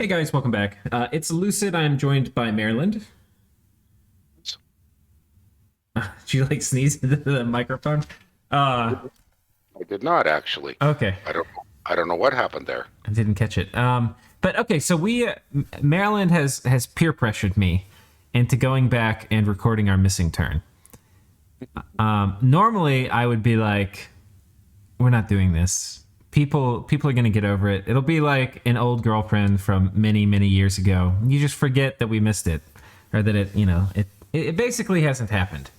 Hey guys, welcome back. It's Lucid. I'm joined by Maryland. Did you like sneeze into the microphone? Uh, I did not actually. okay, I don't know what happened there. I didn't catch it. But okay, so Maryland has peer pressured me into going back and recording our missing turn. Normally, I would be like, "We're not doing this. People are gonna get over it. It'll be like an old girlfriend from many years ago. You just forget that we missed it, or that it basically hasn't happened."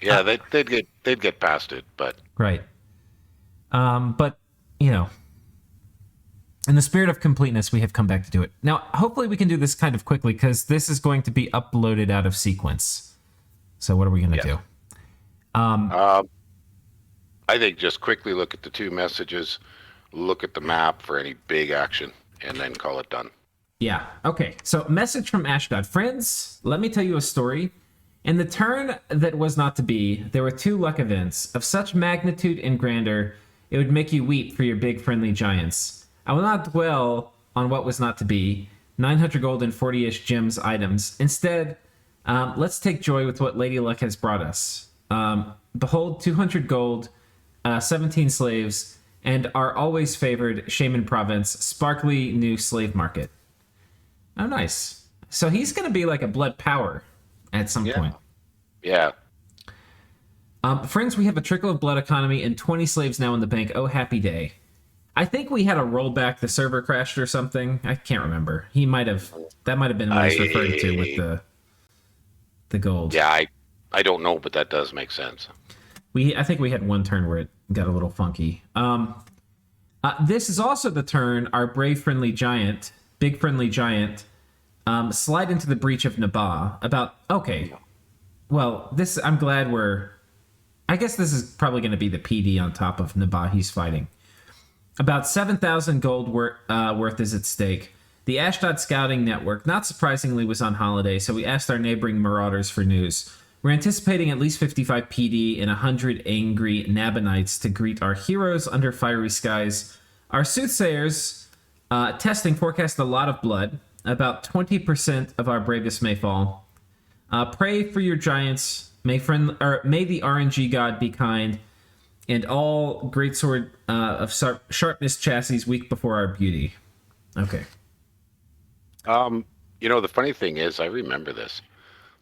Yeah, they'd get past it, but Right. But, you know, in the spirit of completeness, we have come back to do it. Now, hopefully we can do this kind of quickly because this is going to be uploaded out of sequence. So what are we going to yeah. do? Um, I think just quickly look at the two messages, look at the map for any big action, and then call it done. yeah. Okay. So message from Ashdod. Friends, let me tell you a story. In the turn that was not to be, there were two luck events of such magnitude and grandeur, it would make you weep for your big friendly giants. I will not dwell on what was not to be, 900 gold and 40-ish gems items. Instead, let's take joy with what Lady Luck has brought us. Behold, 200 gold, 17 slaves, and our always favored Shaman Province sparkly new slave market. Oh, nice. So he's going to be like a blood power at some Yeah. point. Yeah. Friends, we have a trickle of blood economy and 20 slaves now in the bank. Oh, happy day. I think we had a rollback. The server crashed or something. I can't remember. That might have been what he's referring to with the gold. Yeah, I don't know, but that does make sense. I think we had one turn where it got a little funky. This is also the turn our brave friendly giant, big friendly giant, slide into the breach of Nabah. Okay. Well, I'm glad I guess this is probably going to be the PD on top of Nabah he's fighting. About 7,000 gold worth is at stake. The Ashdod Scouting Network, not surprisingly, was on holiday, so we asked our neighboring marauders for news. We're anticipating at least 55 PD and 100 angry Nabonites to greet our heroes under fiery skies. Our soothsayers testing forecast a lot of blood. About 20% of our bravest may fall. Pray for your giants. May the RNG god be kind, and all greatsword of sharpness chassis weak before our beauty. Okay. The funny thing is, I remember this.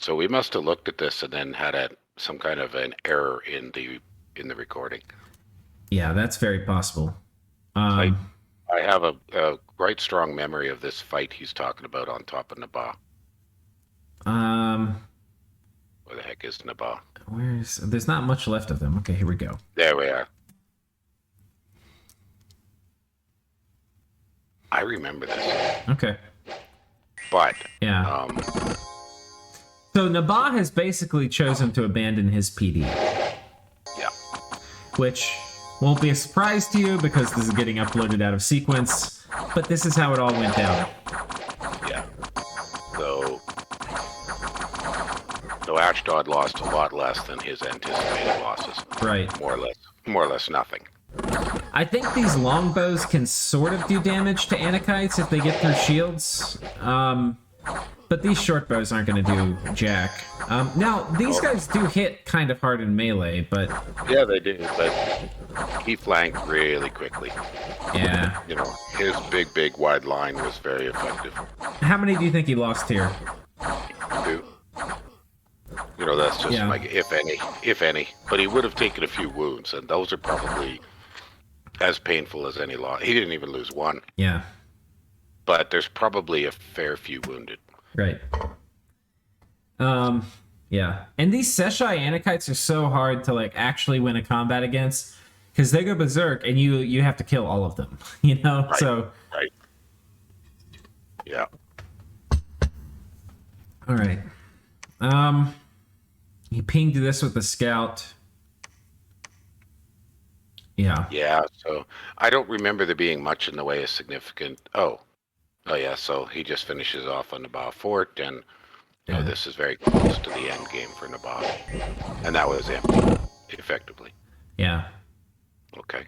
So we must have looked at this and then had some kind of an error in the recording. Yeah, that's very possible. I have a quite strong memory of this fight he's talking about on top of Nabah. Where the heck is Nabah? There's not much left of them. Okay, here we go. There we are. I remember this. Okay. But yeah. So Nabah has basically chosen to abandon his PD. Yeah. Which won't be a surprise to you because this is getting uploaded out of sequence, but this is how it all went down. Yeah. So Ashdod lost a lot less than his anticipated losses. Right. More or less nothing. I think these longbows can sort of do damage to Anakites if they get through shields. But these short bows aren't going to do jack. Now, these guys do hit kind of hard in melee, but... Yeah, they do, but he flanked really quickly. Yeah. His big, wide line was very effective. How many do you think he lost here? 2. That's just like, if any. But he would have taken a few wounds, and those are probably as painful as any loss. He didn't even lose one. Yeah. But there's probably a fair few wounded. Right. Yeah. And these Seshai Anakites are so hard to actually win a combat against because they go berserk and you have to kill all of them. Right. So. Right. Yeah. All right. He pinged this with the scout. Yeah. Yeah. So I don't remember there being much in the way of significant. Oh yeah. So he just finishes off on Nabah Fort, and this is very close to the end game for Nabah, and that was empty, effectively. Yeah. Okay.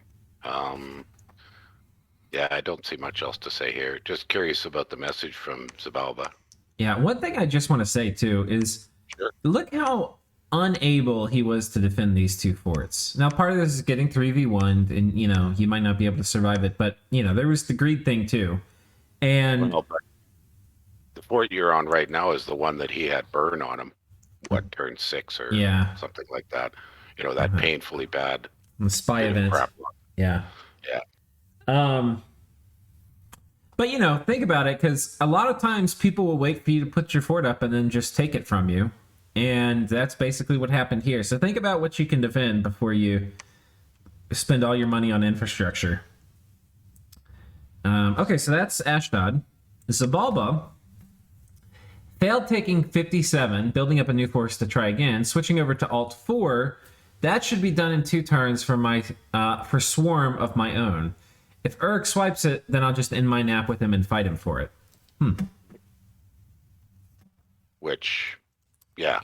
Yeah, I don't see much else to say here. Just curious about the message from Zabalba. Yeah, one thing I just want to say too is Sure. look how unable he was to defend these two forts. Now, part of this is getting 3v1, and you might not be able to survive it, but there was the greed thing too. And Well, but the fort you're on right now is the one that he had burn on him. What, turn 6 or yeah, something like that? That painfully bad the spy bit of event. crap. Yeah. Yeah. Um, but think about it, because a lot of times people will wait for you to put your fort up and then just take it from you. And that's basically what happened here. So think about what you can defend before you spend all your money on infrastructure. Okay, so that's Ashdod. Zabalba failed taking 57, building up a new force to try again, switching over to Alt 4. That should be done in 2 turns for Swarm of my own. If Uruk swipes it, then I'll just end my nap with him and fight him for it. Which, yeah.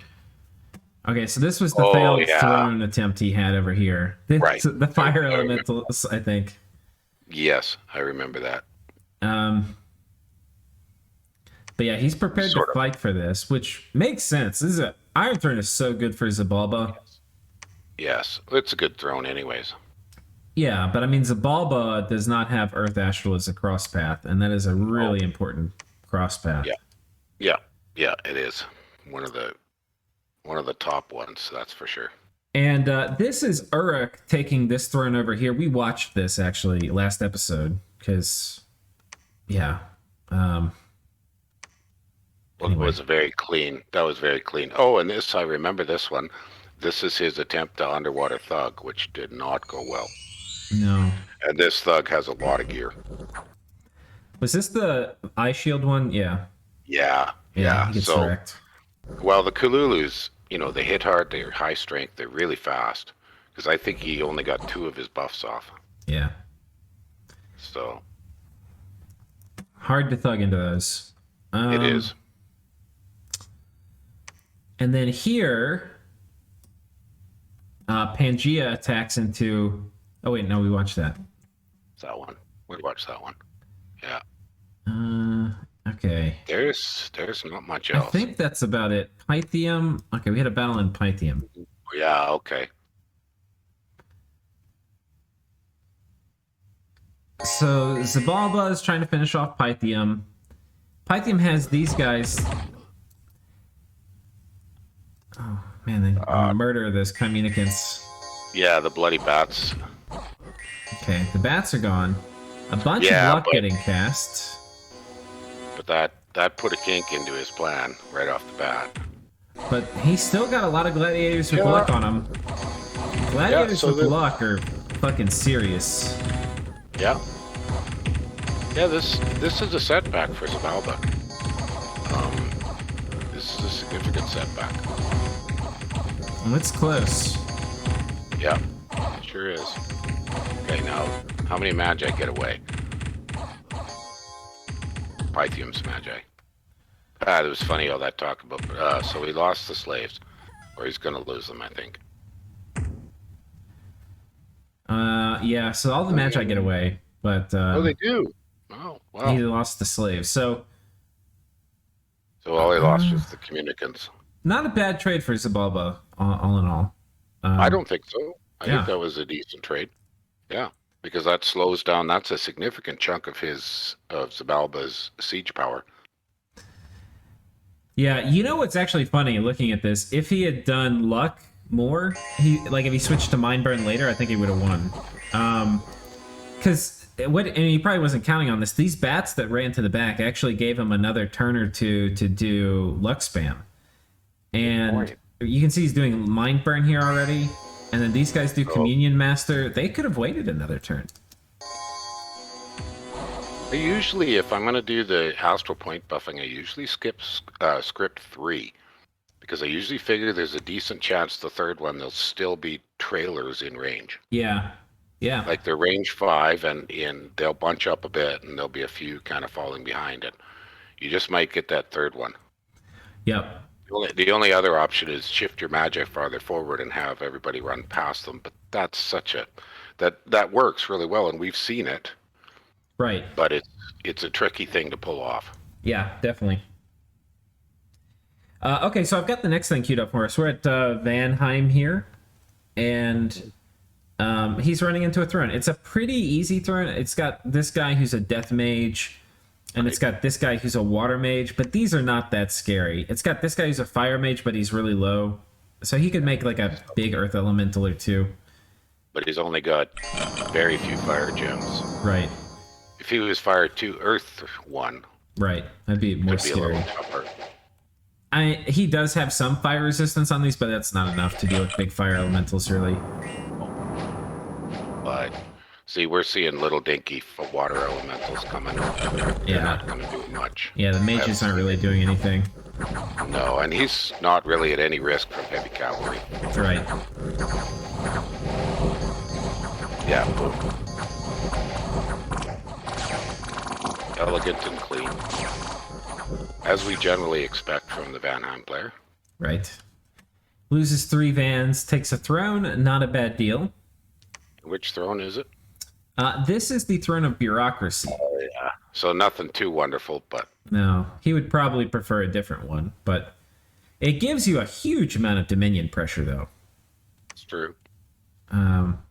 Okay, so this was the Oh, failed yeah. throne attempt he had over here. Right. The fire elementals, I think. Yes, I remember that. But yeah, he's prepared to fight for this, which makes sense. Iron Throne is so good for Zabalba. Yes, it's a good throne anyways. Yeah, but I mean, Zabalba does not have Earth Astral as a cross path, and that is a really important cross path. Yeah, it is one of the top ones, that's for sure. And this is Uruk taking this throne over here. We watched this actually last episode because, yeah. Well, anyway. It was very clean. That was very clean. Oh, and I remember this one. This is his attempt to underwater thug, which did not go well. No. And this thug has a lot of gear. Was this the eye shield one? Yeah. Yeah. He gets wrecked. Well, the Kululus, they hit hard, they're high strength, they're really fast. Because I think he only got 2 of his buffs off. Yeah. So. Hard to thug into those. It is. And then here, Pangea attacks into... Oh, wait, no, we watched that. That one. We watched that one. Yeah. Okay. There's not much else. I think that's about it. Pythium. Okay, we had a battle in Pythium. Yeah, okay. So Zabalba is trying to finish off Pythium. Pythium has these guys. Oh man, they murder those communicants. Yeah, the bloody bats. Okay, the bats are gone. A bunch of luck getting cast. But that put a kink into his plan right off the bat. But he's still got a lot of gladiators with luck on him. Gladiators with luck are fucking serious. Yeah. Yeah, this is a setback for Zabalba. This is a significant setback. Well, it's close. Yeah, it sure is. Okay, now, how many Magi get away? Pythium's Magi. It was funny all that talk about. So he lost the slaves, or he's going to lose them, I think. Yeah. So all the Magi get away, but oh, they do. Oh, wow. He lost the slaves. So all he lost was the communicants. Not a bad trade for Zabalba, all in all. I don't think so. I think that was a decent trade. Yeah, because that slows down. That's a significant chunk of Zabalba's siege power. Yeah, you know what's actually funny looking at this? If he had done luck more, if he switched to mind burn later, I think he would have won. Because and he probably wasn't counting on this. These bats that ran to the back actually gave him another turn or two to do luck spam, and you can see he's doing mind burn here already. And then these guys do Communion Master. They could have waited another turn. Usually, if I'm going to do the Astral Point buffing, I usually skip script 3. Because I usually figure there's a decent chance the third one, there'll still be trailers in range. Yeah. Yeah. Like they're range 5, and they'll bunch up a bit, and there'll be a few kind of falling behind it. You just might get that third one. Yep. The only other option is shift your Magi farther forward and have everybody run past them. But that's that works really well, and we've seen it. Right. but it's a tricky thing to pull off. Yeah, definitely. Okay, so I've got the next thing queued up for us. We're at Vanheim here, and he's running into a throne. It's a pretty easy throne. It's got this guy who's a death mage, and it's got this guy who's a water mage, but these are not that scary. It's got this guy who's a fire mage, but he's really low. So he could make like a big earth elemental or two. But he's only got very few fire gems. Right, If he was fire 2, earth 1, right. That'd be more could be a scary. little tougher. He does have some fire resistance on these, but that's not enough to deal with big fire elementals, really. But see, we're seeing little dinky water elementals coming. They're Yeah. not going to do much. Yeah, the mages aren't really doing anything. No, and he's not really at any risk from heavy cavalry. Right. Yeah, boom. Elegant and clean. As we generally expect from the Vanheim player. Right. Loses 3 vans, takes a throne, not a bad deal. Which throne is it? This is the throne of bureaucracy. Oh, yeah. So nothing too wonderful, but No, he would probably prefer a different one, but it gives you a huge amount of dominion pressure, though. it's true. Um,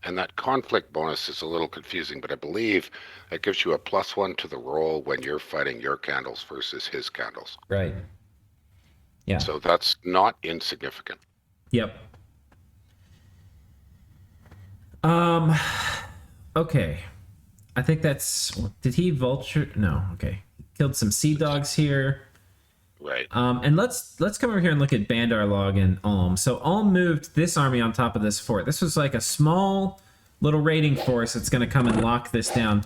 And that conflict bonus is a little confusing, but I believe that gives you a +1 to the roll when you're fighting your candles versus his candles. right. Yeah. So that's not insignificant. Yep. Okay. I think that's. Did he vulture? No. Okay. Killed some sea dogs here. Right. And let's come over here and look at Bandar Log and Ulm. So Ulm moved this army on top of this fort. This was like a small little raiding force that's going to come and lock this down.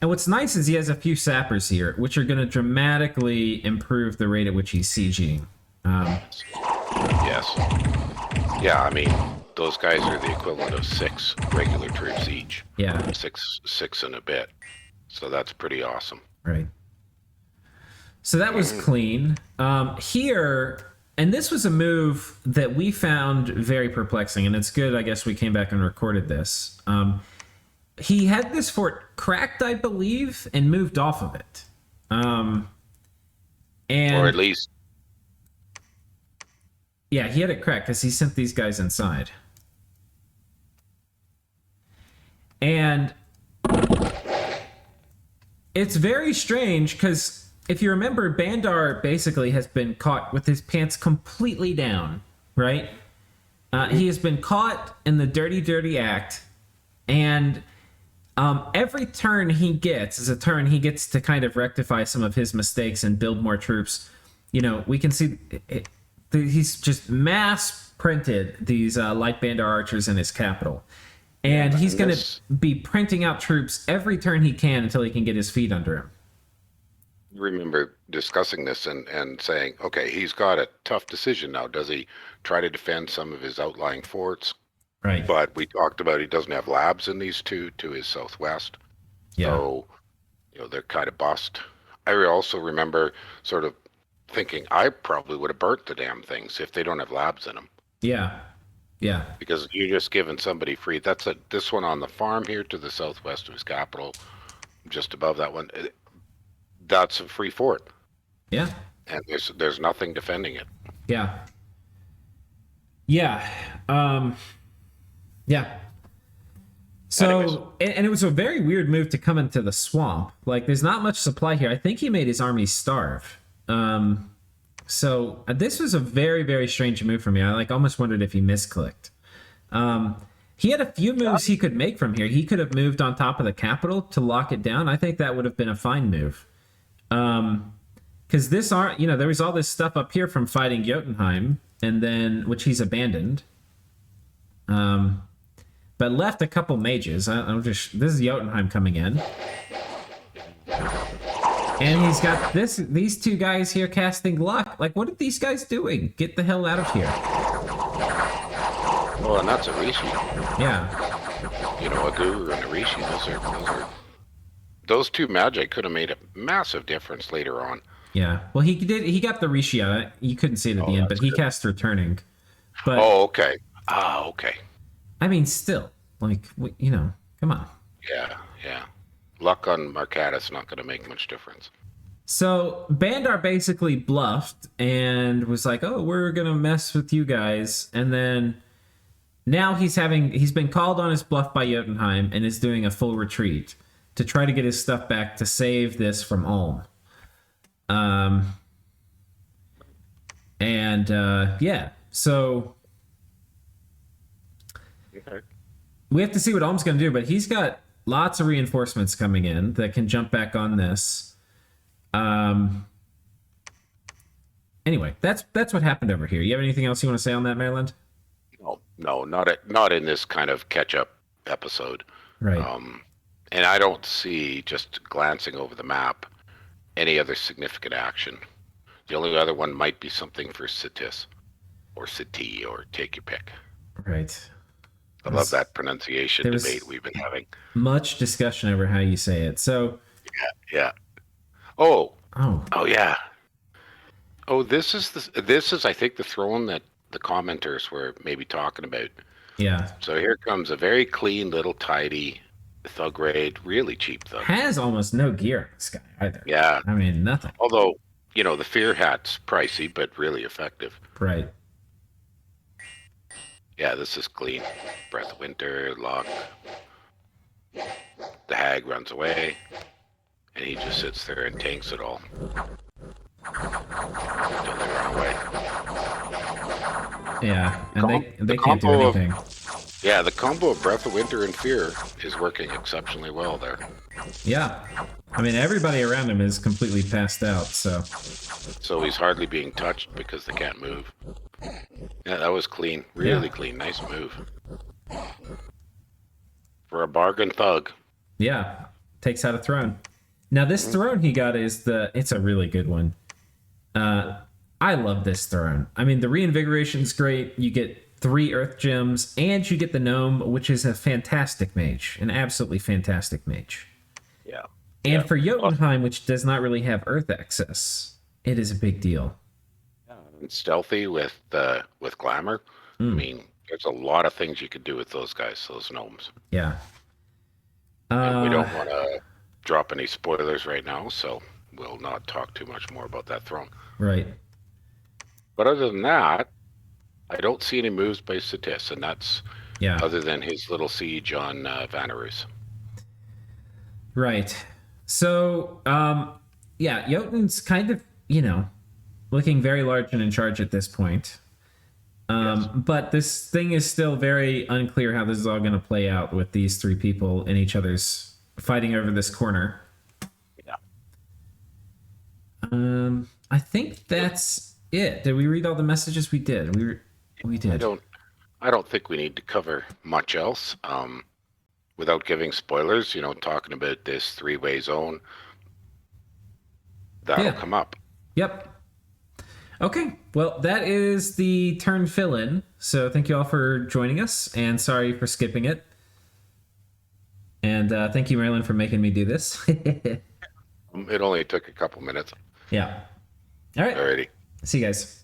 And what's nice is he has a few sappers here, which are going to dramatically improve the rate at which he's sieging. Yes. Yeah, I mean, those guys are the equivalent of 6 regular troops each. Yeah. Six and a bit. So that's pretty awesome. Right. So that was clean. Here, and this was a move that we found very perplexing, and it's good, I guess, we came back and recorded this. He had this fort cracked, I believe, and moved off of it. And Or at least, yeah, he had it cracked because he sent these guys inside. And it's very strange because if you remember, Bandar basically has been caught with his pants completely down, right? He has been caught in the dirty, dirty act, and every turn he gets is a turn he gets to kind of rectify some of his mistakes and build more troops. You know, we can see he's just mass printed these light Bandar archers in his capital. And he's going to be printing out troops every turn he can until he can get his feet under him. remember discussing this and saying, okay, he's got a tough decision now. Does he try to defend some of his outlying forts? Right. But we talked about he doesn't have labs in these two to his southwest. Yeah. So, they're kind of bust. I also remember sort of thinking I probably would have burnt the damn things if they don't have labs in them. Yeah. Yeah. Because you're just giving somebody free. This one on the farm here to the southwest of his capital, just above that one. That's a free fort. Yeah. And there's nothing defending it. Yeah. Yeah. Yeah. So, and it was a very weird move to come into the swamp. Like, there's not much supply here. I think he made his army starve. So this was a very, very strange move for me. I almost wondered if he misclicked. He had a few moves he could make from here. He could have moved on top of the capital to lock it down. I think that would have been a fine move. Because there was all this stuff up here from fighting Jotunheim, and then which he's abandoned. But left a couple mages. This is Jotunheim coming in. And he's got these two guys here casting luck. Like, what are these guys doing? Get the hell out of here. Well, and that's a Rishi. Yeah. A Guru and a Rishi. Those two magic could have made a massive difference later on. Yeah. Well, he got the Rishi out. You couldn't see it at the end, but he cast Returning. But, okay. Okay. I mean, still, come on. Yeah. luck on Marcatus not going to make much difference. So Bandar basically bluffed and was like, "Oh, we're gonna mess with you guys," and then now he's been called on his bluff by Jotunheim and is doing a full retreat to try to get his stuff back to save this from Ulm. Yeah, so Okay. we have to see what Ulm's going to do, but he's got lots of reinforcements coming in that can jump back on this. Anyway, that's what happened over here. You have anything else you want to say on that, Maryland? No, not in this kind of catch-up episode. Right. And I don't see, just glancing over the map, any other significant action. The only other one might be something for Sitis, or Siti, or take your pick. Right. I love that pronunciation there was debate we've been having. Much discussion over how you say it. So, Yeah. Oh, oh, yeah. Oh, this is I think the throne that the commenters were maybe talking about. yeah. So here comes a very clean, little, tidy thug raid, really cheap thug. Has almost no gear on this guy either. Yeah. I mean, nothing. Although, the fear hat's pricey, but really effective. Right. Yeah, this is clean. Breath of Winter, Luck. The hag runs away, and he just sits there and tanks it all. Until they run away. Yeah, and they can't do anything. Yeah, the combo of Breath of Winter and Fear is working exceptionally well there. Yeah. I mean, everybody around him is completely passed out, so. So he's hardly being touched because they can't move. Yeah, that was clean. Really clean. Nice move. For a bargain thug. Yeah. Takes out a throne. Now, this throne he got it's a really good one. I love this throne. I mean, the reinvigoration's great. You get 3 earth gems, and you get the gnome, which is a fantastic mage. An absolutely fantastic mage. Yeah. And for Jotunheim, which does not really have earth access, it is a big deal. And stealthy with glamour. I mean, there's a lot of things you could do with those guys, those gnomes. Yeah. And we don't want to drop any spoilers right now, so we'll not talk too much more about that throne. Right. But other than that, I don't see any moves by Sitis, and that's other than his little siege on Vanarus. Right. So, Jotun's kind of, looking very large and in charge at this point. But this thing is still very unclear how this is all going to play out with these 3 people in each other's fighting over this corner. Yeah. I think that's it. Did we read all the messages? We did. We did. I don't think we need to cover much else. Without giving spoilers, talking about this 3-way zone, that'll come up. Yep. Okay, well, that is the turn fill-in. So thank you all for joining us, and sorry for skipping it. And thank you, Marilyn, for making me do this. It only took a couple minutes. Yeah. All right. Alrighty. See you guys.